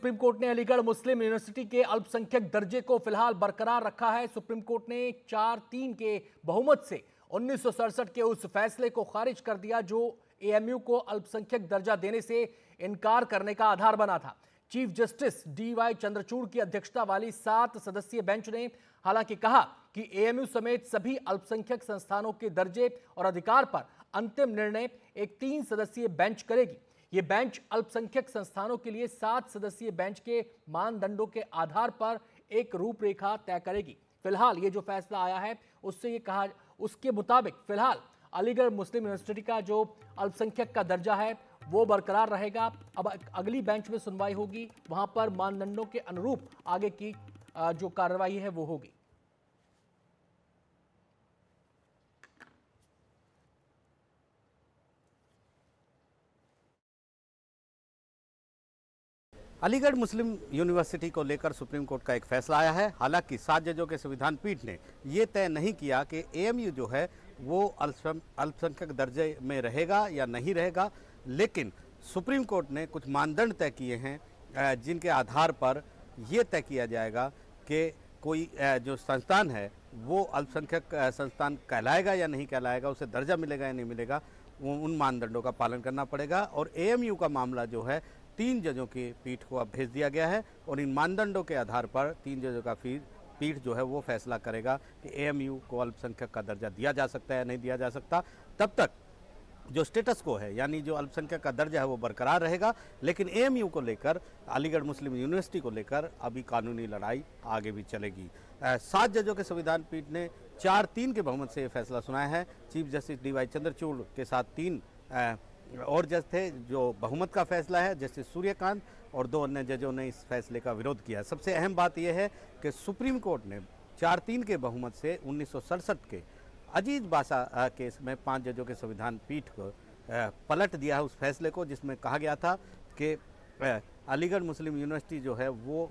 Supreme court ने अलीगढ़ मुस्लिम university के अल्पसंख्यक दर्जे को फिलहाल बरकरार रखा है। सुप्रीम कोर्ट ने 4-3 के बहुमत से 1967 के उस फैसले को खारिज कर दिया जो एएमयू को अल्पसंख्यक दर्जा देने से इनकार करने का आधार बना था। चीफ जस्टिस डीवाई चंद्रचूड़ की अध्यक्षता वाली 7 सदस्यीय बेंच ने हालांकि कहा कि एएमयू समेत सभी अल्पसंख्यक संस्थानों के दर्जे और अधिकार पर अंतिम निर्णय एक 3 सदस्यीय बेंच करेगी। यह बेंच अल्पसंख्यक संस्थानों के लिए 7 सदस्यीय बेंच के मानदंडों के आधार पर एक रूपरेखा तय करेगी। फिलहाल ये जो फैसला आया है उसके मुताबिक फिलहाल अलीगढ़ मुस्लिम यूनिवर्सिटी का जो अल्पसंख्यक का दर्जा है वो बरकरार रहेगा। अब अगली बेंच में सुनवाई होगी, वहां पर मानदंडों के अनुरूप आगे की जो कार्रवाई है वो होगी। अलीगढ़ मुस्लिम यूनिवर्सिटी को लेकर सुप्रीम कोर्ट का एक फैसला आया है। हालांकि 7 जजों के संविधान पीठ ने ये तय नहीं किया कि एएमयू जो है वो अल्पसंख्यक दर्जे में रहेगा या नहीं रहेगा, लेकिन सुप्रीम कोर्ट ने कुछ मानदंड तय किए हैं जिनके आधार पर यह तय किया जाएगा कि कोई जो संस्थान है वो अल्पसंख्यक संस्थान कहलाएगा या नहीं कहलाएगा, उसे दर्जा मिलेगा या नहीं मिलेगा, उन मानदंडों का पालन करना पड़ेगा। और एएमयू का मामला जो है 3 जजों की पीठ को अब भेज दिया गया है और इन मानदंडों के आधार पर 3 जजों का पीठ जो है वो फैसला करेगा कि एएमयू को अल्पसंख्यक का दर्जा दिया जा सकता है या नहीं दिया जा सकता। तब तक जो स्टेटस को है यानी जो अल्पसंख्यक का दर्जा है वो बरकरार रहेगा, लेकिन एएमयू को लेकर, अलीगढ़ मुस्लिम यूनिवर्सिटी को लेकर अभी कानूनी लड़ाई आगे भी चलेगी। 7 जजों के संविधान पीठ ने 4-3 के बहुमत से ये फैसला सुनाया है। चीफ जस्टिस डीवाई चंद्रचूड़ के साथ 3 और जज थे जो बहुमत का फैसला है, जस्टिस सूर्यकांत, और 2 अन्य जजों ने इस फैसले का विरोध किया। सबसे अहम बात यह है कि सुप्रीम कोर्ट ने 4-3 के बहुमत से 1967 के अजीज बासा केस में 5 जजों के संविधान पीठ को पलट दिया है उस फैसले को, जिसमें कहा गया था कि अलीगढ़ मुस्लिम यूनिवर्सिटी जो है वो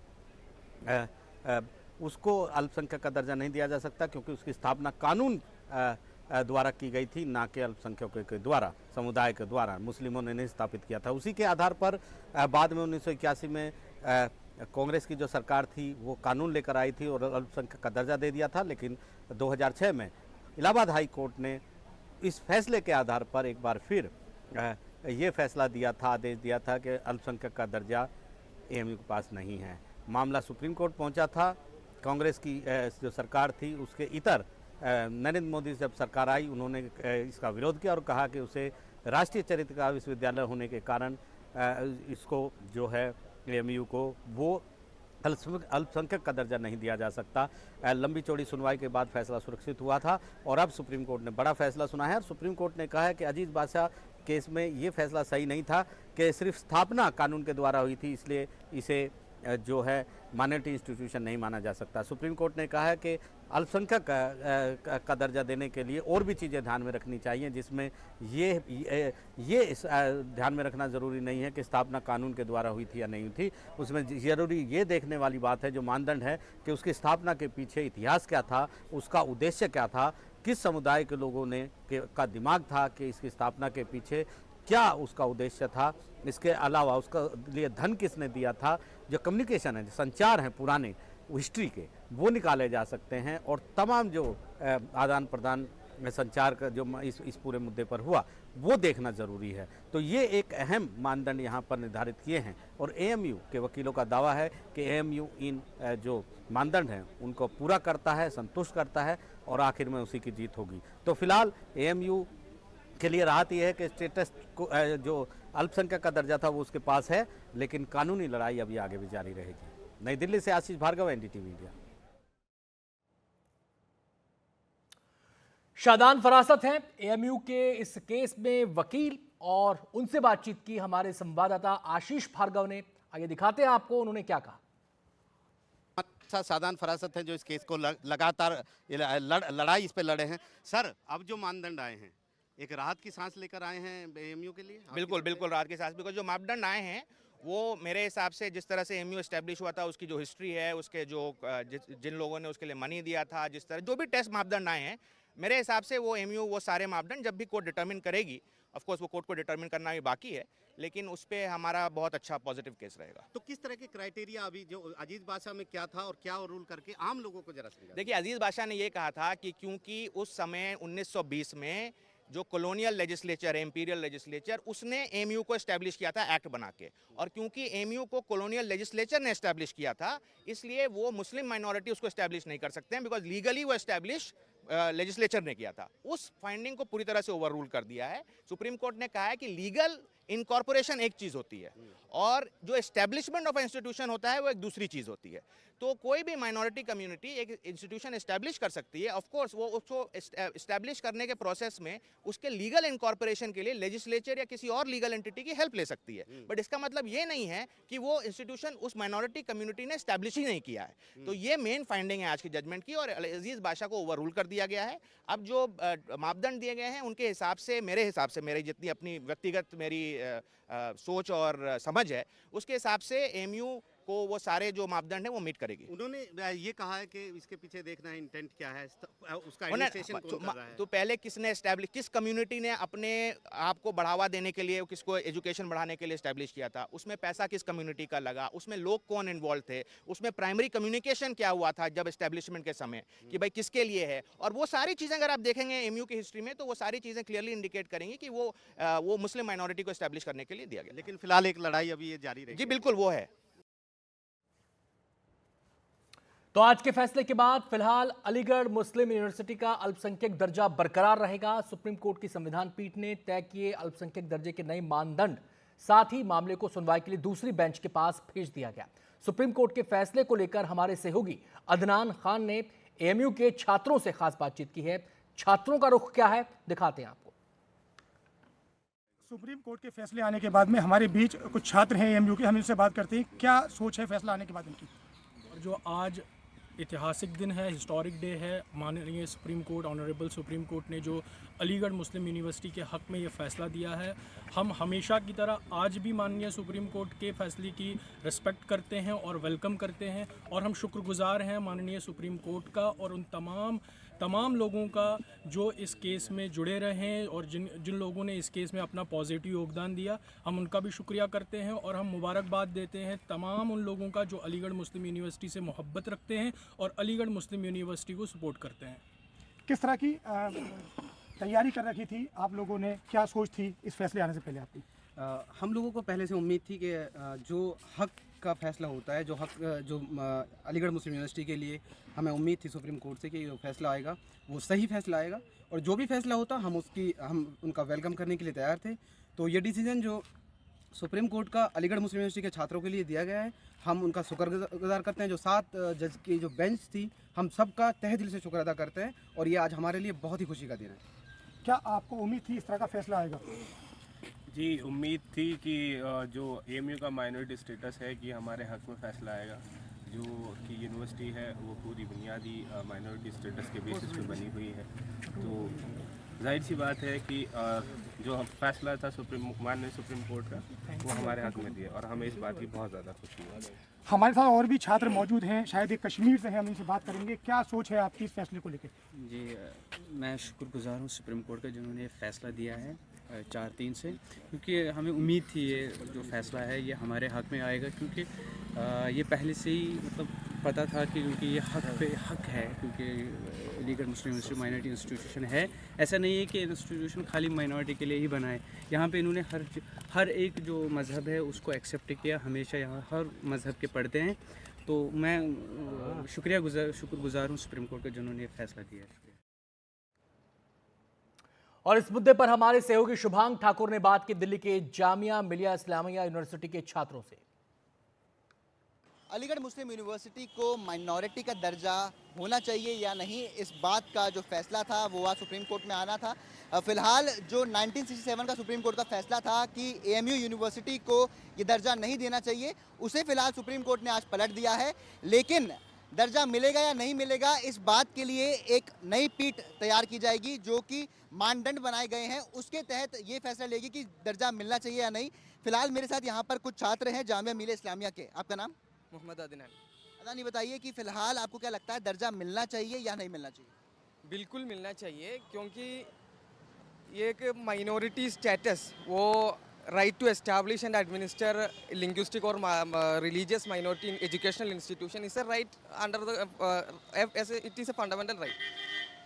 उसको अल्पसंख्यक का दर्जा नहीं दिया जा सकता क्योंकि उसकी स्थापना कानून द्वारा की गई थी, ना कि अल्पसंख्यकों के द्वारा, समुदाय के द्वारा। मुस्लिमों ने नहीं स्थापित किया था। उसी के आधार पर बाद में 1981 में कांग्रेस की जो सरकार थी वो कानून लेकर आई थी और अल्पसंख्यक का दर्जा दे दिया था, लेकिन 2006 में इलाहाबाद हाई कोर्ट ने इस फैसले के आधार पर एक बार फिर ये फैसला दिया था, आदेश दिया था कि अल्पसंख्यक का दर्जा एएमयू के पास नहीं है। मामला सुप्रीम कोर्ट पहुंचा था। कांग्रेस की जो सरकार थी उसके इतर नरेंद्र मोदी जब सरकार आई उन्होंने इसका विरोध किया और कहा कि उसे राष्ट्रीय चरित्र का विश्वविद्यालय होने के कारण इसको जो है एएमयू को वो अल्पसंख्यक का दर्जा नहीं दिया जा सकता। लंबी चौड़ी सुनवाई के बाद फैसला सुरक्षित हुआ था और अब सुप्रीम कोर्ट ने बड़ा फैसला सुना है। और सुप्रीम कोर्ट ने कहा है कि अजीज बादशाह केस में ये फैसला सही नहीं था कि सिर्फ स्थापना कानून के द्वारा हुई थी, इसलिए इसे जो है माइनॉरिटी इंस्टीट्यूशन नहीं माना जा सकता। सुप्रीम कोर्ट ने कहा है कि अल्पसंख्यक का दर्जा देने के लिए और भी चीज़ें ध्यान में रखनी चाहिए, जिसमें ये ध्यान में रखना ज़रूरी नहीं है कि स्थापना कानून के द्वारा हुई थी या नहीं हुई थी। उसमें ज़रूरी ये देखने वाली बात है, जो मानदंड है, कि उसकी स्थापना के पीछे इतिहास क्या था, उसका उद्देश्य क्या था, किस समुदाय के लोगों ने का दिमाग था कि इसकी स्थापना के पीछे क्या उसका उद्देश्य था। इसके अलावा उसका लिए धन किसने दिया था। जो कम्युनिकेशन है, जो संचार हैं पुराने हिस्ट्री के, वो निकाले जा सकते हैं और तमाम जो आदान प्रदान संचार का जो इस पूरे मुद्दे पर हुआ वो देखना ज़रूरी है। तो ये एक अहम मानदंड यहाँ पर निर्धारित किए हैं और एएमयू के वकीलों का दावा है कि एएमयू इन जो मानदंड हैं उनको पूरा करता है, संतुष्ट करता है और आखिर में उसी की जीत होगी। तो फिलहाल एएमयू के लिए राहत यह है कि स्टेटस को जो अल्पसंख्यक का दर्जा था वो उसके पास है, लेकिन कानूनी लड़ाई अभी आगे भी जारी रहेगी। नई दिल्ली से आशीष भार्गव, एनडीटीवी इंडिया। शादान फरासत हैं एएमयू के इस केस में वकील, और उनसे बातचीत की हमारे संवाददाता आशीष भार्गव ने। आगे दिखाते हैं आपको उन्होंने क्या कहा। शादान फरासत हैं जो इस केस को लगातार लड़ाई इस पे लड़े हैं। सर, अब जो मानदंड आए हैं, एक राहत की सांस लेकर आए हैं एएमयू के लिए? बिल्कुल बिल्कुल राहत की सांस, बिकॉज जो मापदंड आए हैं वो मेरे हिसाब से जिस तरह से एएमयू एस्टेब्लिश हुआ था, उसकी जो हिस्ट्री है, उसके जो जिन लोगों ने उसके लिए मनी दिया था, जिस तरह जो भी टेस्ट मापदंड आए हैं, मेरे हिसाब से वो एएमयू वो सारे मापदंड जब भी कोर्ट डिटर्मिन करेगी ऑफ कोर्स वो कोर्ट को डिटरमिन करना भी बाकी है, लेकिन उस पर हमारा बहुत अच्छा पॉजिटिव केस रहेगा। तो किस तरह के क्राइटेरिया अभी जो अजीज बादशाह में क्या था और क्या रूल करके आम लोगों को जरा समझा। देखिए, अजीज बादशाह ने ये कहा था कि क्योंकि उस समय 1920 में जो कॉलोनियल लेजिस्लेचर है, इंपीरियल लेजिस्लेचर, उसने एमयू को एस्टैब्लिश किया था एक्ट बना के, और क्योंकि एमयू को कॉलोनियल लेजिस्लेचर ने एस्टैब्लिश किया था, इसलिए वो मुस्लिम माइनॉरिटी उसको एस्टैब्लिश नहीं कर सकते हैं, बिकॉज लीगली वो एस्टैब्लिश लेजिस्लेचर ने किया था। उस फाइंडिंग को पूरी तरह से ओवर रूल कर दिया है। सुप्रीम कोर्ट ने कहा है कि लीगल इनकॉर्पोरेशन एक चीज होती है और जो एस्टैब्लिशमेंट ऑफ इंस्टीट्यूशन होता है वो एक दूसरी चीज होती है। तो कोई भी माइनॉरिटी कम्युनिटी एक इंस्टीट्यूशन एस्टैब्लिश कर सकती है। ऑफ कोर्स वो उसको एस्टैब्लिश करने के प्रोसेस में उसके लीगल इनकॉर्पोरेशन के लिए लेजिस्लेचर या किसी और लीगल एंटिटी की हेल्प ले सकती है, बट इसका मतलब ये नहीं है कि वो इंस्टीट्यूशन उस माइनॉरिटी कम्युनिटी ने एस्टैब्लिश ही नहीं किया है। तो ये मेन फाइंडिंग है आज की जजमेंट की, और अजीज बादशाह को ओवर रूल कर दिया गया है। अब जो मापदंड दिए गए हैं उनके हिसाब से, मेरी जितनी अपनी व्यक्तिगत मेरी सोच और समझ है, उसके हिसाब से एमयू को वो सारे जो मापदंड है वो मीट करेगी। उन्होंने ये कहा है कि इसके पीछे देखना है इंटेंट क्या है, उसका एडमिनिस्ट्रेशन कौन कर रहा है। तो पहले किसने एस्टैब्लिश, किस कम्युनिटी ने अपने आप को बढ़ावा देने के लिए, किसको एजुकेशन बढ़ाने के लिए एस्टैब्लिश किया था, उसमें पैसा किस कम्युनिटी का लगा, उसमें लोग कौन इन्वॉल्व थे, उसमें प्राइमरी कम्युनिकेशन क्या हुआ था जब एस्टैब्लिशमेंट के समय, कि भाई किसके लिए है, और वो सारी चीज़ें अगर आप देखेंगे एमयू की हिस्ट्री में तो वो सारी चीज़ें क्लियरली इंडिकेट करेंगी कि वो मुस्लिम माइनॉरिटी को एस्टैब्लिश करने के लिए दिया गया। लेकिन फिलहाल एक लड़ाई अभी ये जारी रहेगी। जी बिल्कुल, वो है। तो आज के फैसले के बाद फिलहाल अलीगढ़ मुस्लिम यूनिवर्सिटी का अल्पसंख्यक दर्जा बरकरार रहेगा। सुप्रीम कोर्ट की संविधान पीठ ने तय किए अल्पसंख्यक दर्जे के नए मानदंड, साथ ही मामले को सुनवाई के लिए दूसरी बेंच के पास भेज दिया गया। सुप्रीम कोर्ट के फैसले को लेकर हमारे सहयोगी अदनान खान ने एएमयू के छात्रों से खास बातचीत की है। छात्रों का रुख क्या है, दिखाते हैं आपको। सुप्रीम कोर्ट के फैसले आने के बाद में हमारे बीच कुछ छात्र हैं एएमयू के, हम इनसे बात करते हैं क्या सोच है फैसला आने के बाद इनकी। जो आज ऐतिहासिक दिन है, हिस्टोरिक डे है, माननीय supreme court, honourable supreme court ने जो अलीगढ़ मुस्लिम यूनिवर्सिटी के हक़ में ये फ़ैसला दिया है, हम हमेशा की तरह आज भी माननीय सुप्रीम कोर्ट के फैसले की रिस्पेक्ट करते हैं और वेलकम करते हैं, और हम शुक्रगुजार हैं माननीय सुप्रीम कोर्ट का और उन तमाम लोगों का जो इस केस में जुड़े रहे हैं और जिन लोगों ने इस केस में अपना पॉजिटिव योगदान दिया, हम उनका भी शुक्रिया करते हैं। और हम मुबारकबाद देते हैं तमाम उन लोगों का जो अलीगढ़ मुस्लिम यूनिवर्सिटी से मोहब्बत रखते हैं और अलीगढ़ मुस्लिम यूनिवर्सिटी को सपोर्ट करते हैं। किस तरह की तैयारी कर रखी थी आप लोगों ने, क्या सोच थी इस फैसले आने से पहले आपकी? हम लोगों को पहले से उम्मीद थी कि जो हक का फैसला होता है, जो अलीगढ़ मुस्लिम यूनिवर्सिटी के लिए हमें उम्मीद थी सुप्रीम कोर्ट से कि जो फैसला आएगा वो सही फैसला आएगा, और जो भी फैसला होता हम उनका वेलकम करने के लिए तैयार थे। तो ये डिसीजन जो सुप्रीम कोर्ट का अलीगढ़ मुस्लिम यूनिवर्सिटी के छात्रों के लिए दिया गया है, हम उनका शुक्रगुजार करते हैं। जो 7 जज की जो बेंच थी, हम सबका तहे दिल से शुक्र अदा करते हैं, और ये आज हमारे लिए बहुत ही खुशी का दिन है। क्या आपको उम्मीद थी इस तरह का फैसला आएगा? जी, उम्मीद थी कि जो एएमयू का माइनॉरिटी स्टेटस है कि हमारे हक में फ़ैसला आएगा। जो कि यूनिवर्सिटी है वो पूरी बुनियादी माइनॉरिटी स्टेटस के बेसिस पे बनी हुई है, तो जाहिर सी बात है कि जो फैसला था माननीय सुप्रीम कोर्ट का, वो हमारे हक में दिया, और हमें इस बात की बहुत ज़्यादा खुशी है। हमारे साथ और भी छात्र मौजूद हैं, शायद एक कश्मीर से हैं, हम इनसे बात करेंगे। क्या सोच है आपकी इस फैसले को लेकर? जी, मैं शुक्रगुजार हूँ सुप्रीम कोर्ट का जिन्होंने फ़ैसला दिया है 4-3 से, क्योंकि हमें उम्मीद थी ये जो फ़ैसला है ये हमारे हक़ में आएगा, क्योंकि ये पहले से ही मतलब पता था कि क्योंकि ये हक़ है, क्योंकि अलीगढ़ मुस्लिम यूनिवर्सिटी माइनॉरिटी इंस्टीट्यूशन है। ऐसा नहीं है कि इंस्टीट्यूशन खाली माइनॉरिटी के लिए ही बना है, यहाँ पे इन्होंने हर एक जो मज़हब है उसको एक्सेप्ट किया। हमेशा यहाँ हर मज़हब के पढ़ते हैं, तो मैं शुक्रगुजार हूँ सुप्रीम कोर्ट का जिन्होंने ये फ़ैसला दिया है। और इस मुद्दे पर हमारे सहयोगी शुभांग ठाकुर ने बात की दिल्ली के जामिया मिलिया इस्लामिया यूनिवर्सिटी के छात्रों से। अलीगढ़ मुस्लिम यूनिवर्सिटी को माइनॉरिटी का दर्जा होना चाहिए या नहीं, इस बात का जो फैसला था वो आज सुप्रीम कोर्ट में आना था। फिलहाल जो 1967 का सुप्रीम कोर्ट का फैसला था कि एएमयू यूनिवर्सिटी को ये दर्जा नहीं देना चाहिए, उसे फिलहाल सुप्रीम कोर्ट ने आज पलट दिया है। लेकिन दर्जा मिलेगा या नहीं मिलेगा, इस बात के लिए एक नई पीठ तैयार की जाएगी, जो कि मानदंड बनाए गए हैं उसके तहत ये फैसला लेगी कि दर्जा मिलना चाहिए या नहीं। फिलहाल मेरे साथ यहाँ पर कुछ छात्र हैं जामिया मिलिया इस्लामिया के। आपका नाम? मोहम्मद अदनान। अदानी, बताइए कि फ़िलहाल आपको क्या लगता है, दर्जा मिलना चाहिए या नहीं मिलना चाहिए? बिल्कुल मिलना चाहिए, क्योंकि ये एक माइनॉरिटी स्टेटस, वो right to establish and administer linguistic और religious minority educational institution is a right under the it is a fundamental right.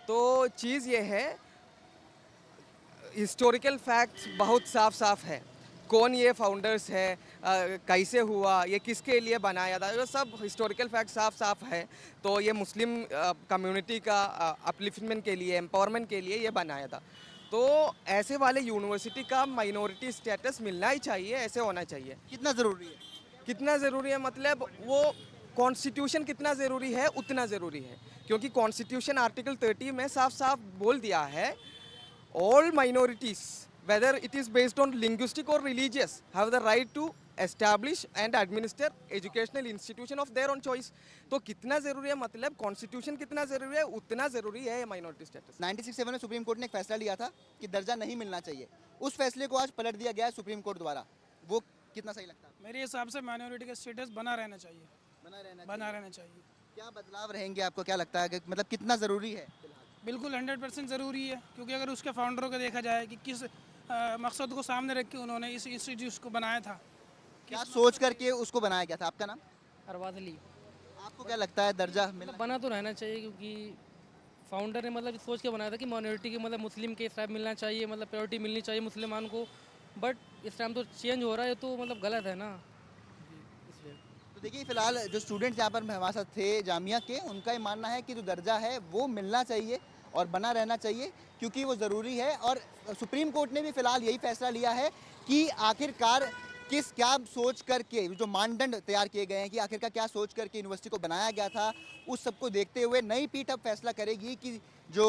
तो चीज़ ये है, हिस्टोरिकल फैक्ट्स बहुत साफ साफ है, कौन ये फाउंडर्स है, कैसे हुआ, ये किसके लिए बनाया था, ये सब हिस्टोरिकल फैक्ट साफ साफ है। तो ये मुस्लिम कम्युनिटी का अपलिफ्टमेंट के लिए, एम्पावरमेंट के लिए ये बनाया था। तो ऐसे वाले यूनिवर्सिटी का माइनॉरिटी स्टेटस मिलना ही चाहिए, ऐसे होना चाहिए। कितना ज़रूरी है? कितना ज़रूरी है मतलब वो कॉन्स्टिट्यूशन कितना ज़रूरी है उतना ज़रूरी है, क्योंकि कॉन्स्टिट्यूशन आर्टिकल 30 में साफ साफ बोल दिया है, all minorities, whether it is based on linguistic or religious, have the right to establish and administer educational institution of their own choice। तो कितना ज़रूरी है मतलब कॉन्स्टिट्यूशन कितना ज़रूरी है उतना ज़रूरी है माइनॉरिटी स्टेटस। 1967 में सुप्रीम कोर्ट ने एक फैसला लिया था कि दर्जा नहीं मिलना चाहिए, उस फैसले को आज पलट दिया गया है सुप्रीम कोर्ट द्वारा, वो कितना सही लगता है? मेरे हिसाब से माइनॉरिटी का स्टेटस बना रहना चाहिए, बना रहना चाहिए। क्या बदलाव रहेंगे आपको, क्या लगता है कि मतलब कितना ज़रूरी है? बिल्कुल 100% ज़रूरी है, क्योंकि अगर उसके फाउंडरों को देखा जाए कि किस मकसद को सामने रख के उन्होंने इस इंस्टीट्यूट को बनाया था, क्या सोच करके उसको बनाया गया था? आपका नाम? अरबाज अली। आपको क्या लगता है दर्जा मिलना बना तो रहना चाहिए, क्योंकि फाउंडर ने मतलब सोच के बनाया था कि माइनॉरिटी के मतलब मुस्लिम के इस टाइप मिलना चाहिए, मतलब प्रायोरिटी मिलनी चाहिए मुसलमान को, बट इस टाइम तो चेंज हो रहा है, तो मतलब गलत है ना। तो देखिए फिलहाल जो स्टूडेंट्स यहाँ पर हमारे साथ थे जामिया के, उनका ये मानना है कि जो दर्जा है वो मिलना चाहिए और बना रहना चाहिए, क्योंकि वो ज़रूरी है। और सुप्रीम कोर्ट ने भी फिलहाल यही फैसला लिया है कि आखिरकार क्या सोच करके जो मानदंड तैयार किए गए हैं कि आखिरकार क्या सोच करके यूनिवर्सिटी को बनाया गया था, उस सबको देखते हुए नई पीठ अब फैसला करेगी कि जो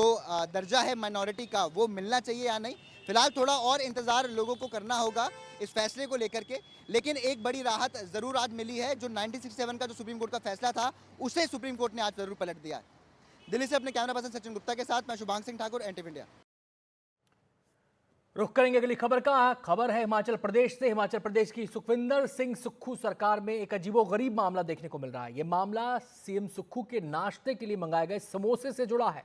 दर्जा है माइनॉरिटी का वो मिलना चाहिए या नहीं। फिलहाल थोड़ा और इंतज़ार लोगों को करना होगा इस फैसले को लेकर के, लेकिन एक बड़ी राहत ज़रूर आज मिली है। जो 1967 का जो सुप्रीम कोर्ट का फैसला था उसे सुप्रीम कोर्ट ने आज ज़रूर पलट दिया है। दिल्ली से अपने कैमरा पर्सन सचिन गुप्ता के साथ मैं शुभांग सिंह ठाकुर, एनटीवी इंडिया। रुख करेंगे अगली खबर का। खबर है हिमाचल प्रदेश से। हिमाचल प्रदेश की सुखविंदर सिंह सुक्खू सरकार में एक अजीबोगरीब मामला देखने को मिल रहा है। यह मामला सीएम सुक्खू के नाश्ते के लिए मंगाए गए समोसे से जुड़ा है।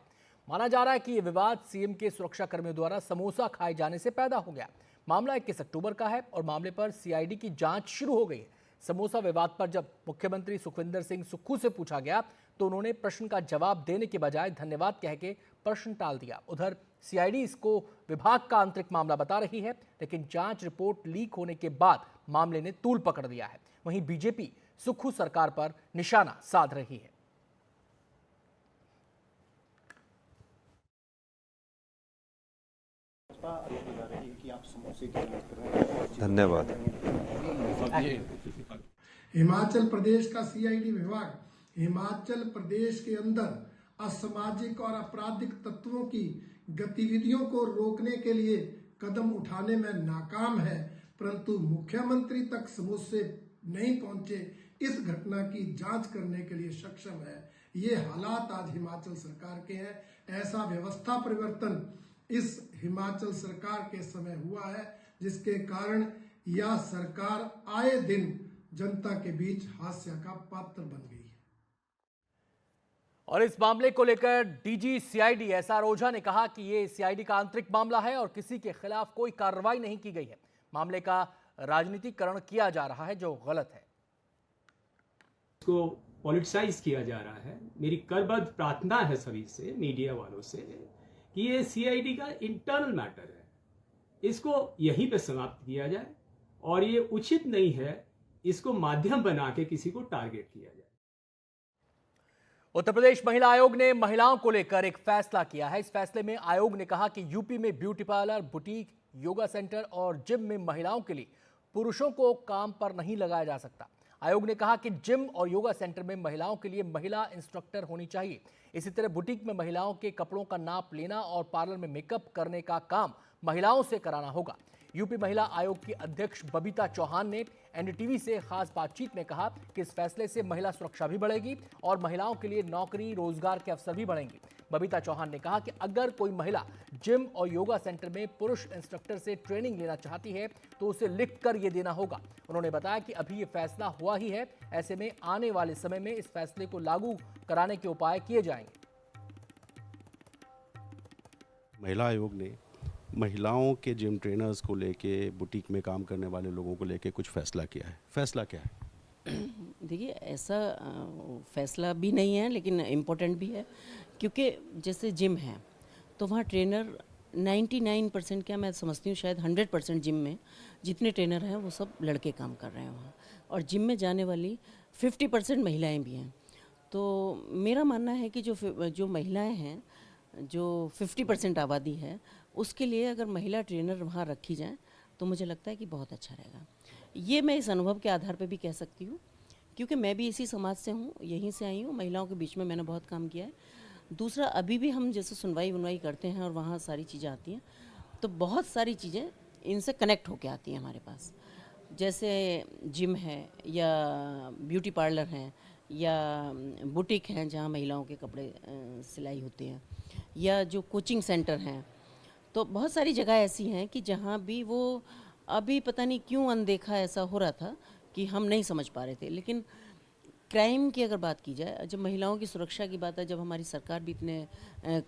माना जा रहा है कि यह विवाद सीएम के सुरक्षा कर्मियों द्वारा समोसा खाए जाने से पैदा हो गया। मामला 21 अक्टूबर का है और मामले पर सीआईडी की जांच शुरू हो गई है। समोसा विवाद पर जब मुख्यमंत्री सुखविंदर सिंह सुक्खू से पूछा गया तो उन्होंने प्रश्न का जवाब देने के बजाय धन्यवाद कह के प्रश्न टाल दिया। उधर सीआईडी इसको विभाग का आंतरिक मामला बता रही है, लेकिन जांच रिपोर्ट लीक होने के बाद मामले ने तूल पकड़ दिया है। वहीं बीजेपी सुक्खू सरकार पर निशाना साध रही है। धन्यवाद। हिमाचल प्रदेश का सीआईडी विभाग हिमाचल प्रदेश के अंदर असामाजिक और आपराधिक तत्वों की गतिविधियों को रोकने के लिए कदम उठाने में नाकाम है, परंतु मुख्यमंत्री तक समोसे नहीं पहुंचे इस घटना की जांच करने के लिए सक्षम है। ये हालात आज हिमाचल सरकार के हैं। ऐसा व्यवस्था परिवर्तन इस हिमाचल सरकार के समय हुआ है, जिसके कारण यह सरकार आए दिन जनता के बीच हास्य का पात्र बन गई है। और इस मामले को लेकर डीजी सीआईडी एसआर ओझा ने कहा कि ये सीआईडी का आंतरिक मामला है और किसी के खिलाफ कोई कार्रवाई नहीं की गई है। मामले का राजनीतिकरण किया जा रहा है, जो गलत है। इसको पॉलिटिसाइज किया जा रहा है। मेरी करबद्ध प्रार्थना है सभी से, मीडिया वालों से, कि ये सीआईडी का इंटरनल मैटर है, इसको यहीं पे समाप्त किया जाए और ये उचित नहीं है इसको माध्यम बना के किसी को टारगेट किया जाए। उत्तर प्रदेश महिला आयोग ने महिलाओं को लेकर एक फैसला किया है। इस फैसले में आयोग ने कहा कि यूपी में beauty parlour, boutique, yoga centre और जिम में महिलाओं के लिए पुरुषों को काम पर नहीं लगाया जा सकता। आयोग ने कहा कि जिम और योगा सेंटर में महिलाओं के लिए महिला इंस्ट्रक्टर होनी चाहिए। इसी तरह बुटीक में महिलाओं के कपड़ों का नाप लेना और पार्लर में मेकअप करने का काम महिलाओं से कराना होगा। यूपी महिला आयोग की अध्यक्ष बबीता चौहान ने एनडीटीवी से खास बातचीत में कहा कि इस फैसले से महिला सुरक्षा भी बढ़ेगी और महिलाओं के लिए नौकरी रोजगार के अवसर भी बढ़ेंगे। बबीता चौहान ने कहा कि अगर कोई महिला जिम और योगा सेंटर में पुरुष इंस्ट्रक्टर से ट्रेनिंग लेना चाहती है तो उसे लिखकर ये देना होगा। उन्होंने बताया कि अभी ये फैसला हुआ ही है, ऐसे में आने वाले समय में इस फैसले को लागू कराने के उपाय किए जाएंगे। महिला आयोग ने महिलाओं के जिम ट्रेनर्स को लेके, बुटीक में काम करने वाले लोगों को लेके कुछ फैसला किया है। फैसला क्या है? देखिए, ऐसा फैसला भी नहीं है, लेकिन इम्पोर्टेंट भी है, क्योंकि जैसे जिम है तो वहाँ ट्रेनर 99% क्या मैं समझती हूँ, शायद 100% जिम में जितने ट्रेनर हैं वो सब लड़के काम कर रहे हैं वहाँ, और जिम में जाने वाली 50% महिलाएं भी हैं। तो मेरा मानना है कि जो महिलाएं हैं, जो 50% आबादी है, उसके लिए अगर महिला ट्रेनर वहाँ रखी जाए तो मुझे लगता है कि बहुत अच्छा रहेगा। ये मैं इस अनुभव के आधार पर भी कह सकती हूँ, क्योंकि मैं भी इसी समाज से हूँ, यहीं से आई हूँ, महिलाओं के बीच में मैंने बहुत काम किया है। दूसरा, अभी भी हम जैसे सुनवाई करते हैं और वहाँ सारी चीज़ें आती हैं, तो बहुत सारी चीज़ें इनसे कनेक्ट होके आती हैं हमारे पास। जैसे जिम है या ब्यूटी पार्लर हैं या बुटीक हैं जहाँ महिलाओं के कपड़े सिलाई होते हैं, या जो कोचिंग सेंटर हैं, तो बहुत सारी जगह ऐसी हैं कि जहाँ भी वो अभी पता नहीं क्यों अनदेखा ऐसा हो रहा था कि हम नहीं समझ पा रहे थे। लेकिन क्राइम की अगर बात की जाए, जब महिलाओं की सुरक्षा की बात है, जब हमारी सरकार भी इतने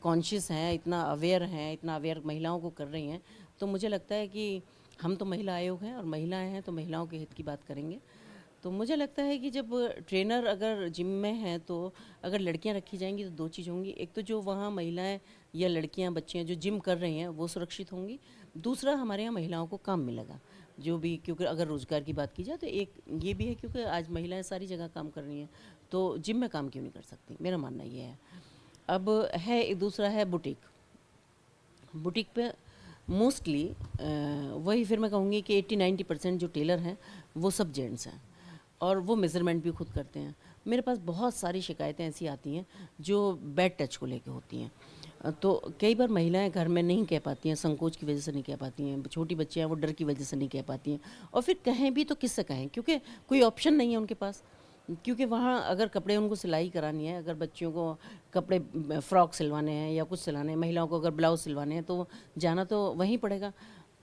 कॉन्शियस हैं, इतना अवेयर महिलाओं को कर रही हैं, तो मुझे लगता है कि हम तो महिला आयोग हैं और महिलाएं हैं तो महिलाओं के हित की बात करेंगे। तो मुझे लगता है कि जब ट्रेनर अगर जिम में हैं तो अगर लड़कियां रखी जाएंगी तो दो चीज़ होंगी, एक तो जो वहाँ महिलाएं या लड़कियां, बच्चियां जो जिम कर रही हैं वो सुरक्षित होंगी, दूसरा हमारे यहाँ महिलाओं को काम मिलेगा जो भी, क्योंकि अगर रोज़गार की बात की जाए तो एक ये भी है, क्योंकि आज महिलाएं सारी जगह काम कर रही हैं, तो जिम में काम क्यों नहीं कर सकती, मेरा मानना ये है। अब है एक दूसरा है बुटीक पे मोस्टली वही फिर मैं कहूँगी कि 80-90% जो टेलर हैं वो सब जेंट्स हैं और वो मेज़रमेंट भी खुद करते हैं। मेरे पास बहुत सारी शिकायतें ऐसी आती हैं जो बैड टच को लेके होती हैं, तो कई बार महिलाएं घर में नहीं कह पाती हैं, संकोच की वजह से नहीं कह पाती हैं, छोटी बच्चियां वो डर की वजह से नहीं कह पाती हैं, और फिर कहें भी तो किससे कहें, क्योंकि कोई ऑप्शन नहीं है उनके पास। क्योंकि वहाँ अगर कपड़े उनको सिलाई करानी है, अगर बच्चियों को कपड़े फ्रॉक सिलवाने हैं या कुछ सिलाने हैं, महिलाओं को अगर ब्लाउज सिलवाने हैं, तो जाना तो वहीं पड़ेगा।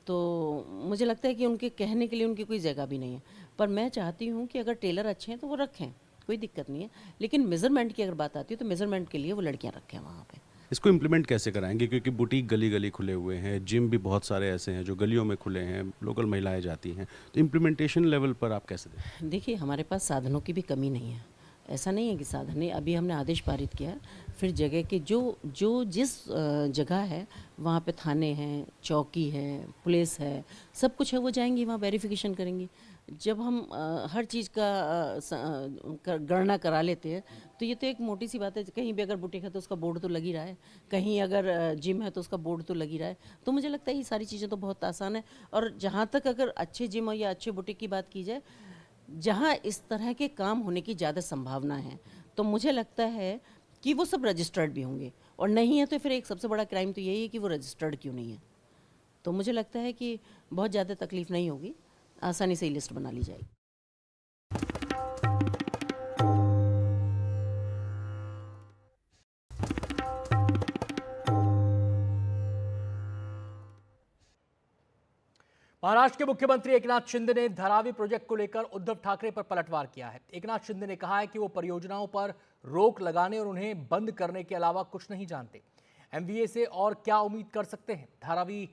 तो मुझे लगता है कि उनके कहने के लिए उनकी कोई जगह भी नहीं है। पर मैं चाहती हूँ कि अगर टेलर अच्छे हैं तो वो रखें, कोई दिक्कत नहीं है, लेकिन मेज़रमेंट की अगर बात आती है तो मेज़रमेंट के लिए वो लड़कियाँ रखें वहाँ पे। इसको इम्प्लीमेंट कैसे कराएंगे, क्योंकि बुटीक गली गली खुले हुए हैं, जिम भी बहुत सारे ऐसे हैं जो गलियों में खुले हैं, लोकल महिलाएं जाती हैं, तो इम्प्लीमेंटेशन लेवल पर आप कैसे देखें? देखिए, हमारे पास साधनों की भी कमी नहीं है, ऐसा नहीं है कि साधन नहीं। अभी हमने आदेश पारित किया है, फिर जगह के जो जिस जगह है वहाँ पे थाने हैं, चौकी है, पुलिस है, सब कुछ है, वो जाएंगी वहाँ वेरिफिकेशन करेंगी। जब हम हर चीज़ का गणना करा लेते हैं तो ये तो एक मोटी सी बात है, कहीं भी अगर बुटीक है तो उसका बोर्ड तो लग ही रहा है, कहीं अगर जिम है तो उसका बोर्ड तो लग ही रहा है। तो मुझे लगता है ये सारी चीज़ें तो बहुत आसान है। और जहाँ तक अगर अच्छे जिम या अच्छे बुटीक की बात की जाए, जहाँ इस तरह के काम होने की ज़्यादा संभावना है, तो मुझे लगता है कि वो सब रजिस्टर्ड भी होंगे, और नहीं है तो फिर एक सबसे बड़ा क्राइम तो यही है कि वो रजिस्टर्ड क्यों नहीं है। तो मुझे लगता है कि बहुत ज़्यादा तकलीफ नहीं होगी, आसानी से ही लिस्ट बना ली जाएगी। महाराष्ट्र के मुख्यमंत्री एकनाथ शिंदे ने धारावी प्रोजेक्ट को लेकर उद्धव ठाकरे पर पलटवार किया है। एकनाथ शिंदे ने कहा है कि वो परियोजनाओं पर रोक लगाने और उन्हें बंद करने के अलावा कुछ नहीं जानते। एमवीए से और क्या उम्मीद कर सकते हैं। धारावी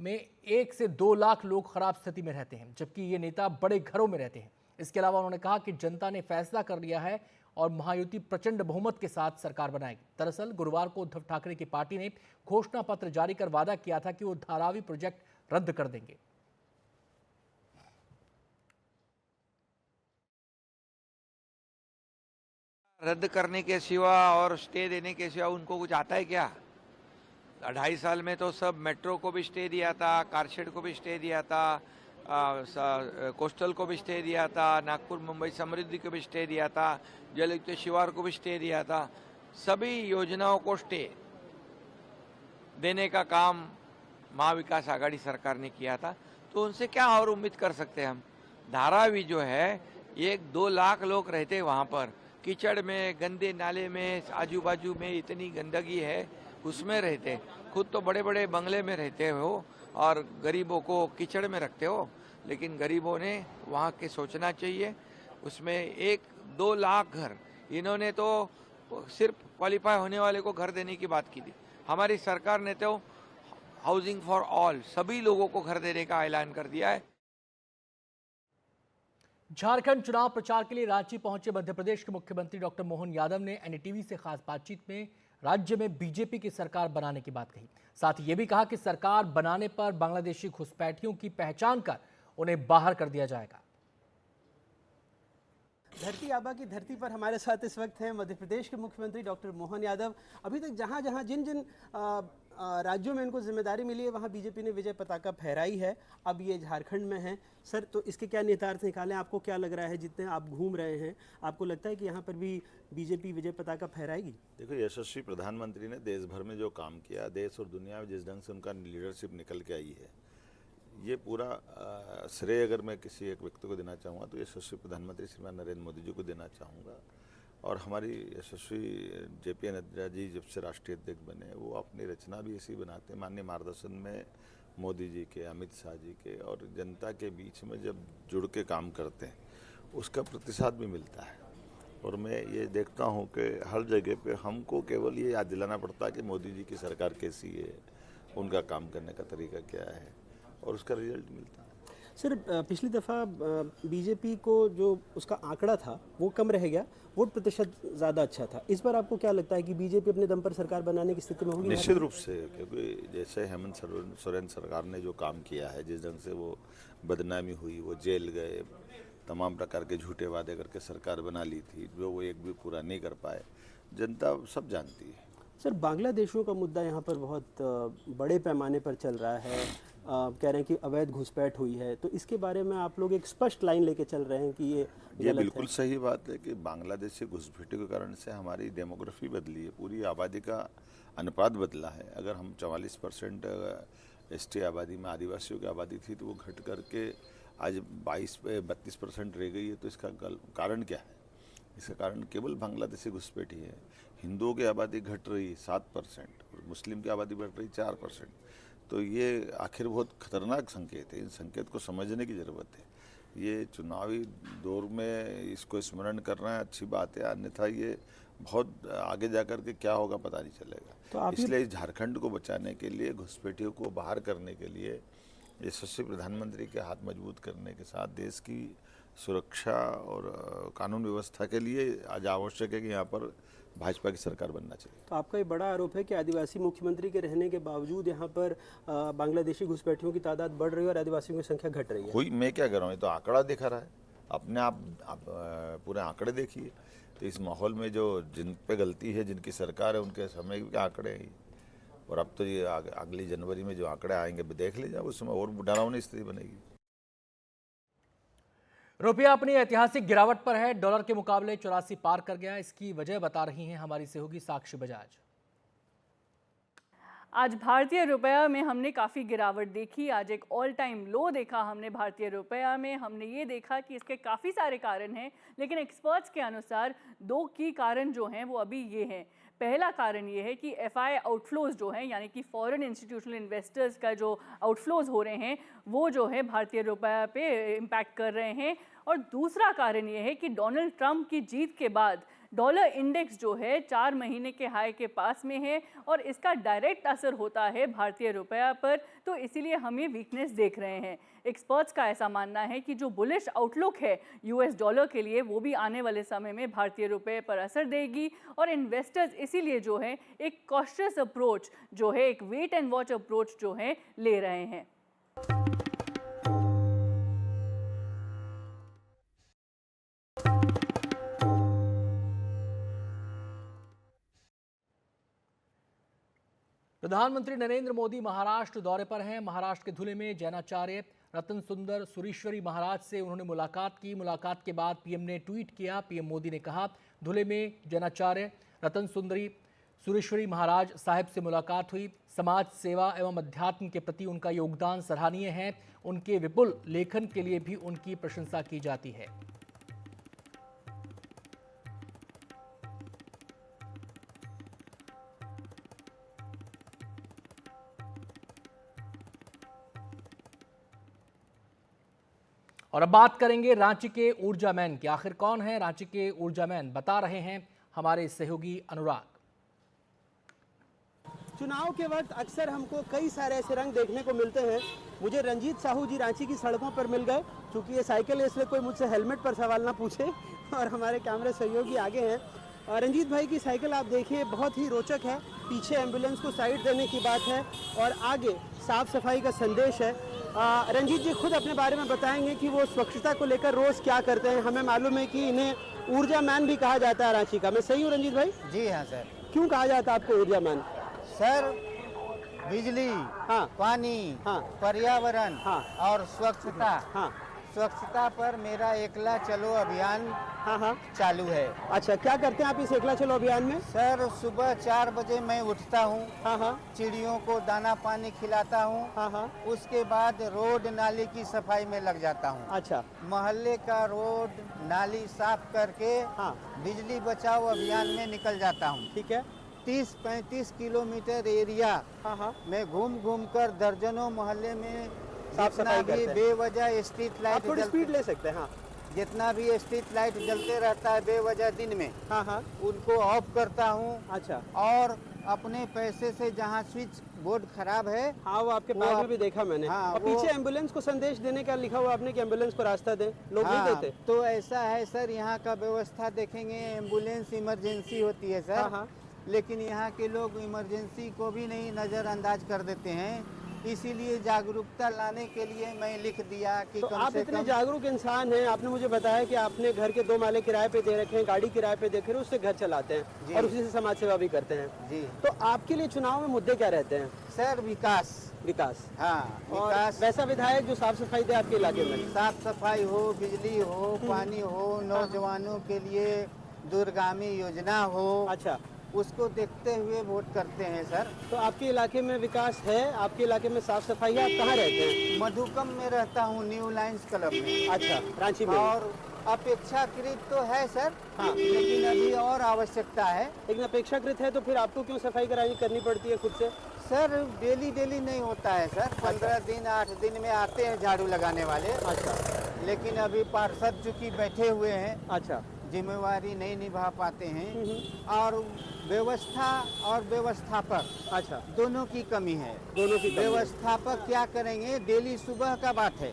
में 1 से 2 लाख लोग खराब स्थिति में रहते हैं, जबकि ये नेता बड़े घरों में रहते हैं। इसके अलावा उन्होंने कहा कि जनता ने फैसला कर लिया है और महायुति प्रचंड बहुमत के साथ सरकार बनाएगी। दरअसल गुरुवार को उद्धव ठाकरे की पार्टी ने घोषणा पत्र जारी कर वादा किया था कि वो धारावी प्रोजेक्ट रद्द कर देंगे। रद्द करने के सिवा और स्टे देने के सिवा उनको कुछ आता है क्या? 2.5 साल में तो सब मेट्रो को भी स्टे दिया था, कारशेड को भी स्टे दिया था, कोस्टल को भी स्टे दिया था, नागपुर मुंबई समृद्धि को भी स्टे दिया था, जलयुक्त शिवार को भी स्टे दिया था। सभी योजनाओं को स्टे देने का काम महाविकास आघाड़ी सरकार ने किया था, तो उनसे क्या और उम्मीद कर सकते हैं हम। धारावी जो है 1-2 लाख लोग रहते वहाँ पर, कीचड़ में, गंदे नाले में, आजू बाजू में इतनी गंदगी है, उसमें रहते। खुद तो बड़े बड़े बंगले में रहते हो और गरीबों को कीचड़ में रखते हो, लेकिन गरीबों ने वहाँ के सोचना चाहिए। उसमें 1-2 लाख घर, इन्होंने तो सिर्फ क्वालिफाई होने वाले को घर देने की बात की थी। हमारी सरकार ने तो हाउसिंग फॉर ऑल, सभी लोगों को घर देने का ऐलान कर दिया है। झारखंड चुनाव प्रचार के लिए रांची पहुंचे मध्य प्रदेश के मुख्यमंत्री डॉक्टर मोहन यादव ने एनडीटीवी से खास बातचीत में राज्य में बीजेपी की सरकार बनाने की बात कही। साथ ही ये भी कहा कि सरकार बनाने पर बांग्लादेशी घुसपैठियों की पहचान कर उन्हें बाहर कर दिया जाएगा। धरती आबा की धरती पर हमारे साथ इस वक्त हैं मध्य प्रदेश के मुख्यमंत्री डॉक्टर मोहन यादव। अभी तक जहां जहां जिन जिन राज्यों में इनको जिम्मेदारी मिली है वहां बीजेपी ने विजय पताका फहराई है। अब ये झारखंड में है। सर, तो इसके क्या निहितार्थ निकालें? आपको क्या लग रहा है, जितने आप घूम रहे हैं, आपको लगता है कि यहाँ पर भी बीजेपी विजय पताका फहराएगी? देखो, यशस्वी प्रधानमंत्री ने देश भर में जो काम किया, देश और दुनिया में जिस ढंग से उनका लीडरशिप निकल के आई है, ये पूरा श्रेय अगर मैं किसी एक व्यक्ति को देना चाहूँगा तो यशस्वी प्रधानमंत्री श्रीमान नरेंद्र मोदी जी को देना चाहूँगा। और हमारी यशस्वी जेपी नड्डा जी जब से राष्ट्रीय अध्यक्ष बने, वो अपनी रचना भी ऐसी बनाते हैं, माननीय मार्गदर्शन में मोदी जी के, अमित शाह जी के और जनता के बीच में जब जुड़ के काम करते हैं, उसका प्रतिसाद भी मिलता है। और मैं ये देखता हूँ कि हर जगह पे हमको केवल ये याद दिलाना पड़ता है कि मोदी जी की सरकार कैसी है, उनका काम करने का तरीका क्या है, और उसका रिजल्ट मिलता है। सर, पिछली दफ़ा बीजेपी को जो उसका आंकड़ा था वो कम रह गया, वोट प्रतिशत ज़्यादा अच्छा था। इस बार आपको क्या लगता है कि बीजेपी अपने दम पर सरकार बनाने की स्थिति में होगी? निश्चित रूप से, क्योंकि जैसे हेमंत सोरेन सरकार ने जो काम किया है, जिस ढंग से वो बदनामी हुई, वो जेल गए, तमाम प्रकार के झूठे वादे करके सरकार बना ली थी, जो वो एक भी पूरा नहीं कर पाए, जनता सब जानती है। सर, बांग्लादेशियों का मुद्दा यहाँ पर बहुत बड़े पैमाने पर चल रहा है। कह रहे हैं कि अवैध घुसपैठ हुई है, तो इसके बारे में आप लोग एक स्पष्ट लाइन लेके चल रहे हैं कि ये बिल्कुल सही बात है कि बांग्लादेशी घुसपैठों के कारण से हमारी डेमोग्राफी बदली है, पूरी आबादी का अनुपात बदला है। अगर हम 44% एसटी आबादी में आदिवासियों की आबादी थी तो वो घट करके आज 32% रह गई है। तो इसका कारण क्या है? इसका कारण केवल बांग्लादेशी घुसपैठ ही है। हिंदुओं की आबादी घट रही 7% और मुस्लिम की आबादी बढ़ रही 4%। तो ये आखिर बहुत खतरनाक संकेत है। इन संकेत को समझने की ज़रूरत है। ये चुनावी दौर में इसको स्मरण करना अच्छी बात है, अन्यथा ये बहुत आगे जाकर के क्या होगा पता नहीं चलेगा। तो इसलिए झारखंड को बचाने के लिए, घुसपैठियों को बाहर करने के लिए, यशस्वी प्रधानमंत्री के हाथ मजबूत करने के साथ देश की सुरक्षा और कानून व्यवस्था के लिए आज आवश्यक है कि यहाँ पर भाजपा की सरकार बनना चाहिए। तो आपका ये बड़ा आरोप है कि आदिवासी मुख्यमंत्री के रहने के बावजूद यहाँ पर बांग्लादेशी घुसपैठियों की तादाद बढ़ रही है और आदिवासियों की संख्या घट रही है। कोई मैं क्या कर रहा हूँ, ये तो आंकड़ा दिखा रहा है। अपने आप पूरे आंकड़े देखिए। तो इस माहौल में जो जिन पे गलती है, जिनकी सरकार है, उनके समय के आंकड़े हैं। और अब तो ये अगली जनवरी में जो आंकड़े आएंगे देख लीजिए, उस समय और डरावनी स्थिति बनेगी। रुपया अपनी ऐतिहासिक गिरावट पर है। डॉलर के मुकाबले 84 पार कर गया। इसकी वजह बता रही हैं हमारी सहयोगी साक्षी बजाज। आज भारतीय रुपया में हमने काफ़ी गिरावट देखी। आज एक ऑल टाइम लो देखा हमने भारतीय रुपया में। हमने ये देखा कि इसके काफ़ी सारे कारण हैं, लेकिन एक्सपर्ट्स के अनुसार दो की कारण जो हैं वो अभी ये हैं। पहला कारण ये है कि एफआई आउटफ्लोज जो हैं, यानी कि फॉरेन इंस्टीट्यूशनल इन्वेस्टर्स का जो आउटफ्लोज हो रहे हैं वो जो है भारतीय रुपया पे इम्पैक्ट कर रहे हैं। और दूसरा कारण ये है कि डोनाल्ड ट्रंप की जीत के बाद डॉलर इंडेक्स जो है 4 महीने के हाई के पास में है और इसका डायरेक्ट असर होता है भारतीय रुपया पर। तो इसीलिए हम ये वीकनेस देख रहे हैं। एक्सपर्ट्स का ऐसा मानना है कि जो बुलिश आउटलुक है यूएस डॉलर के लिए, वो भी आने वाले समय में भारतीय रुपये पर असर देगी। और इन्वेस्टर्स इसीलिए जो है एक कॉशियस अप्रोच जो है, एक वेट एंड वॉच अप्रोच जो है ले रहे हैं। प्रधानमंत्री नरेंद्र मोदी महाराष्ट्र दौरे पर हैं। महाराष्ट्र के धुले में जैनाचार्य रतन सुंदर सुरीश्वरी महाराज से उन्होंने मुलाकात की। मुलाकात के बाद पीएम ने ट्वीट किया। पीएम मोदी ने कहा, धुले में जैनाचार्य रतन सुंदरी सुरेश्वरी महाराज साहिब से मुलाकात हुई। समाज सेवा एवं अध्यात्म के प्रति उनका योगदान सराहनीय है। उनके विपुल लेखन के लिए भी उनकी प्रशंसा की जाती है। और अब बात करेंगे रांची के ऊर्जा मैन की। आखिर कौन है रांची के ऊर्जा मैन, बता रहे हैं हमारे सहयोगी अनुराग। चुनाव के वक्त अक्सर हमको कई सारे ऐसे रंग देखने को मिलते हैं। मुझे रंजीत साहू जी रांची की सड़कों पर मिल गए। चूँकि ये साइकिल है इसलिए कोई मुझसे हेलमेट पर सवाल ना पूछे और हमारे कैमरे सहयोगी आगे हैं। रंजीत भाई की साइकिल आप देखिए बहुत ही रोचक है। पीछे एम्बुलेंस को साइड देने की बात है और आगे साफ सफाई का संदेश है। रंजीत जी खुद अपने बारे में बताएंगे कि वो स्वच्छता को लेकर रोज़ क्या करते हैं। हमें मालूम है कि इन्हें ऊर्जा मैन भी कहा जाता है रांची का। मैं सही हूँ रंजीत भाई? जी हाँ सर। क्यों कहा जाता है आपको ऊर्जा मैन? सर बिजली, हाँ, पानी, हाँ, पर्यावरण, हाँ, और स्वच्छता, हाँ, स्वच्छता पर मेरा एकला चलो अभियान हाँ हाँ चालू है। अच्छा, क्या करते हैं आप इस एकला चलो अभियान में? सर सुबह 4 बजे मैं उठता हूँ। हाँ हाँ। चिड़ियों को दाना पानी खिलाता हूँ। हाँ हाँ। उसके बाद रोड नाली की सफाई में लग जाता हूँ। अच्छा। मोहल्ले का रोड नाली साफ करके हाँ, बिजली बचाओ अभियान में निकल जाता हूँ। ठीक है। 30-35 किलोमीटर एरिया हाँ हाँ में घूम घूम कर दर्जनों मोहल्ले में साफ सफाई भी करते हैं। बेवजह स्ट्रीट लाइट आप थोड़ी स्पीड ले सकते हैं। हाँ, जितना भी स्ट्रीट लाइट जलते रहता है बेवजह दिन में, हाँ हाँ, उनको ऑफ करता हूँ। अच्छा। और अपने पैसे से जहाँ स्विच बोर्ड खराब है, हाँ वो आपके बैग में भी देखा मैंने। हाँ, और पीछे एम्बुलेंस को संदेश देने का लिखा हुआ आपने कि एम्बुलेंस को रास्ता दें, लोग हाँ, नहीं देते। तो ऐसा है सर, यहाँ का व्यवस्था देखेंगे, एम्बुलेंस इमरजेंसी होती है सर। हाँ हाँ। लेकिन यहाँ के लोग इमरजेंसी को भी नहीं नज़रअंदाज कर देते हैं। इसीलिए जागरूकता लाने के लिए मैं लिख दिया कि तो कम आप से इतने कम जागरूक इंसान हैं। आपने मुझे बताया कि आपने घर के 2 माले किराए पे दे रखे हैं, गाड़ी किराए पे दे रहे हैं, उससे घर चलाते हैं और उसी से समाज सेवा भी करते हैं। जी। तो आपके लिए चुनाव में मुद्दे क्या रहते हैं? सर विकास। विकास। हाँ, और विकास। वैसा विधायक जो साफ सफाई दे आपके इलाके में? साफ सफाई हो, बिजली हो, पानी हो, नौजवानों के लिए दूरगामी योजना हो। अच्छा, उसको देखते हुए वोट करते हैं सर। तो आपके इलाके में विकास है? आपके इलाके में साफ सफाई है? आप कहाँ रहते हैं? मधुकम में रहता हूँ, न्यू लाइन्स क्लब में। अच्छा, रांची में। और अपेक्षाकृत तो है सर। हाँ, लेकिन अभी और आवश्यकता है। लेकिन अपेक्षाकृत है तो फिर आपको क्यों सफाई करनी पड़ती है खुद से? सर डेली नहीं होता है सर। 15 दिन 8 दिन में आते हैं झाड़ू लगाने वाले। अच्छा। लेकिन अभी पार्षद चूंकि बैठे हुए हैं, अच्छा, जिम्मेवारी नहीं निभा पाते हैं और व्यवस्था और व्यवस्थापक, अच्छा, दोनों की कमी है। दोनों की कमी है। व्यवस्थापक क्या करेंगे? डेली सुबह का बात है,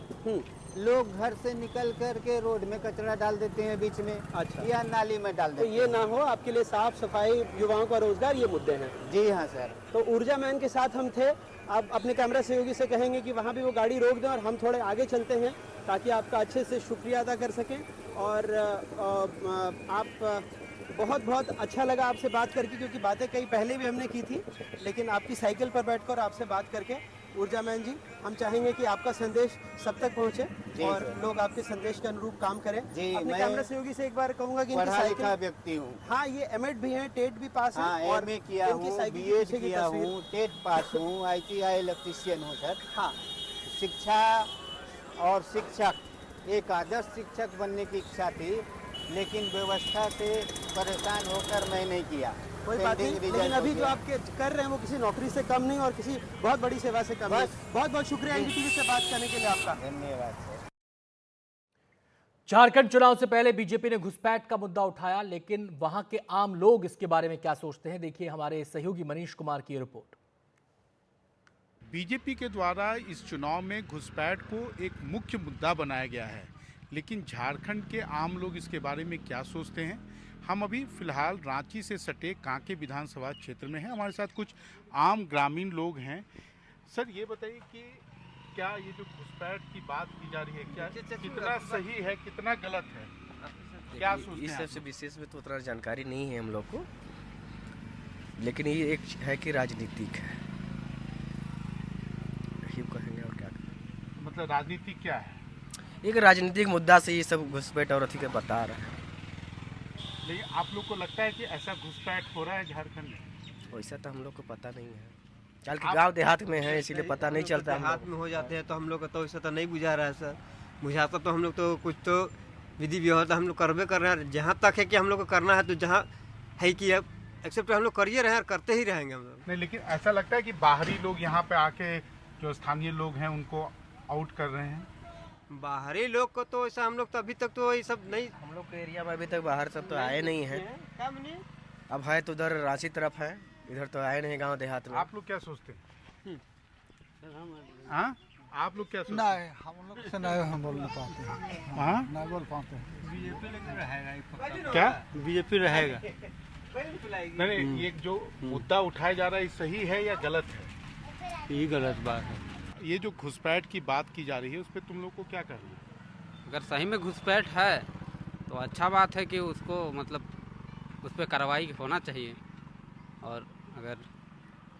लोग घर से निकल कर के रोड में कचरा डाल देते हैं बीच में। अच्छा। या नाली में डाल तो देते हैं। ये ना हो, आपके लिए साफ सफाई, युवाओं का रोजगार, ये मुद्दे हैं। जी हाँ सर। तो ऊर्जा मैन के साथ हम थे। आप अपने कैमरा सहयोगी से कहेंगे कि वहाँ भी वो गाड़ी रोक दें और हम थोड़े आगे चलते हैं ताकि आपका अच्छे से शुक्रिया अदा कर सकें। और आप बहुत बहुत अच्छा लगा आपसे बात करके, क्योंकि बातें कई पहले भी हमने की थी, लेकिन आपकी साइकिल पर बैठकर आपसे बात करके, ऊर्जा मैन जी, हम चाहेंगे कि आपका संदेश सब तक पहुंचे और लोग आपके संदेश के अनुरूप काम करें। जी, अपने मैं कैमरा सहयोगी से एक बार कहूँगा कि इनकी पढ़ा साइकिल, लिखा व्यक्ति हूँ। हाँ, ये एमएड भी हैं, टेट भी पास हाँ, हैं और एमए किया इनकी हूँ, साइकिल की बीएड पीछे की किया तस्वीर। हूँ, टेट पास हूँ, आईटीआई इलेक्ट्रीशियन हूँ सर। हाँ, शिक्षा और शिक्षक, एक आदर्श शिक्षक बनने की इच्छा थी, लेकिन व्यवस्था से परेशान होकर मैं नहीं किया। कोई बात नहीं, पेंडिंग लेकिन रिजल्ट अभी हो जो गया। आपके कर रहे हैं वो किसी नौकरी से कम नहीं और किसी बहुत बड़ी सेवा से कम नहीं। बहुत बहुत शुक्रिया एनडीटीवी से बात करने के लिए आपका। धन्यवाद सर। झारखंड चुनाव से पहले बीजेपी ने घुसपैठ का मुद्दा उठाया, लेकिन वहां के आम लोग इसके बारे में क्या सोचते हैं, देखिए हमारे सहयोगी मनीष कुमार की रिपोर्ट। बीजेपी के द्वारा इस चुनाव में घुसपैठ को एक मुख्य मुद्दा बनाया गया है, लेकिन झारखंड के आम लोग इसके बारे में क्या सोचते हैं। हम अभी फिलहाल रांची से सटे कांके विधानसभा क्षेत्र में हैं। हमारे साथ कुछ आम ग्रामीण लोग हैं। सर ये बताइए कि क्या ये जो घुसपैठ की बात की जा रही है, क्या कितना सही है, कितना गलत है, क्या सोचते हैं? इस सबसे विशेष में तो उतना जानकारी नहीं है हम लोग को, लेकिन ये एक है कि राजनीतिक है, यही कहेंगे और क्या कहेंगे। मतलब राजनीति क्या है? एक राजनीतिक मुद्दा से ये सब घुसपैठ और अथी का बता रहा है। लेकिन आप लोग को लगता है कि ऐसा घुसपैठ हो रहा है झारखंड में? वैसा तो हम लोग को पता नहीं है, चल के गाँव देहात में है इसीलिए पता नहीं चलता। देहात में हो जाते हैं तो हम लोग का तो ऐसा तो नहीं बुझा रहा है सर। बुझाता तो हम लोग तो कुछ तो विधि व्यवस्था हम लोग करवे कर रहे हैं, जहाँ तक है कि हम लोग को करना है, तो जहाँ है कि अब एक्सेप्ट हम लोग करिए रहे हैं और करते ही रहेंगे हम लोग। नहीं, लेकिन ऐसा लगता है कि बाहरी लोग यहाँ पे आके जो स्थानीय लोग हैं उनको आउट कर रहे हैं। बाहरी लोग को तो ऐसा हम लोग तो अभी तक तो ये सब नहीं, हम लोग के एरिया में अभी तक बाहर सब तो आए नहीं हैं। अब है तो उधर रांची तरफ है, इधर तो आए नहीं गांव देहात में। आप लोग क्या सोचते हैं? हाँ, आप लोग क्या सोचते नहीं, हम लोग से नहीं हम बोल नहीं पाते हैं। हाँ? नहीं बोल पाते हैं। बीजेपी लेकर रहेगा। क्या? बीजेपी रहेगा। नहीं, ये जो मुद्दा उठाया जा रहा है सही है या गलत है? ये गलत बात है। ये जो घुसपैठ की बात की जा रही है उस पर तुम लोग को क्या कहना है? अगर सही में घुसपैठ है तो अच्छा बात है कि उसको मतलब उस पर कार्रवाई होना चाहिए। और अगर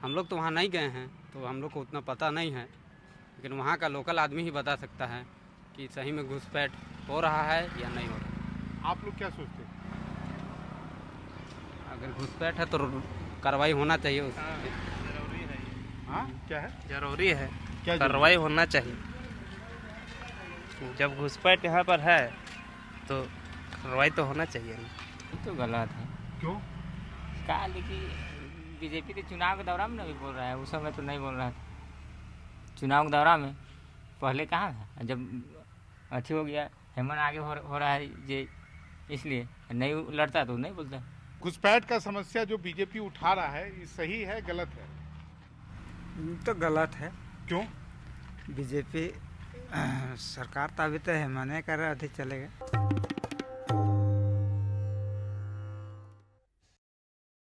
हम लोग तो वहाँ नहीं गए हैं तो हम लोग को उतना पता नहीं है, लेकिन वहाँ का लोकल आदमी ही बता सकता है कि सही में घुसपैठ हो रहा है या नहीं हो रहा। आप लोग क्या सोचते हैं? अगर घुसपैठ है तो कार्रवाई होना चाहिए उस जरूरी है। हाँ, क्या है? जरूरी है, क्या कार्रवाई होना चाहिए। जब घुसपैठ यहाँ पर है तो कार्रवाई तो होना चाहिए। तो गलत है। क्यों? क्या, लेकिन बीजेपी के चुनाव के दौरान में भी बोल रहा है, उस समय तो नहीं बोल रहा था। चुनाव के दौरान में पहले कहाँ था, जब अच्छी हो गया हेमंत आगे हो रहा है ये, इसलिए नहीं लड़ता तो नहीं बोलता। घुसपैठ का समस्या जो बीजेपी उठा रहा है ये सही है गलत है? तो गलत है। क्यों? बीजेपी सरकार तो अभी तो है मने कर रहा, अधिक चलेगा।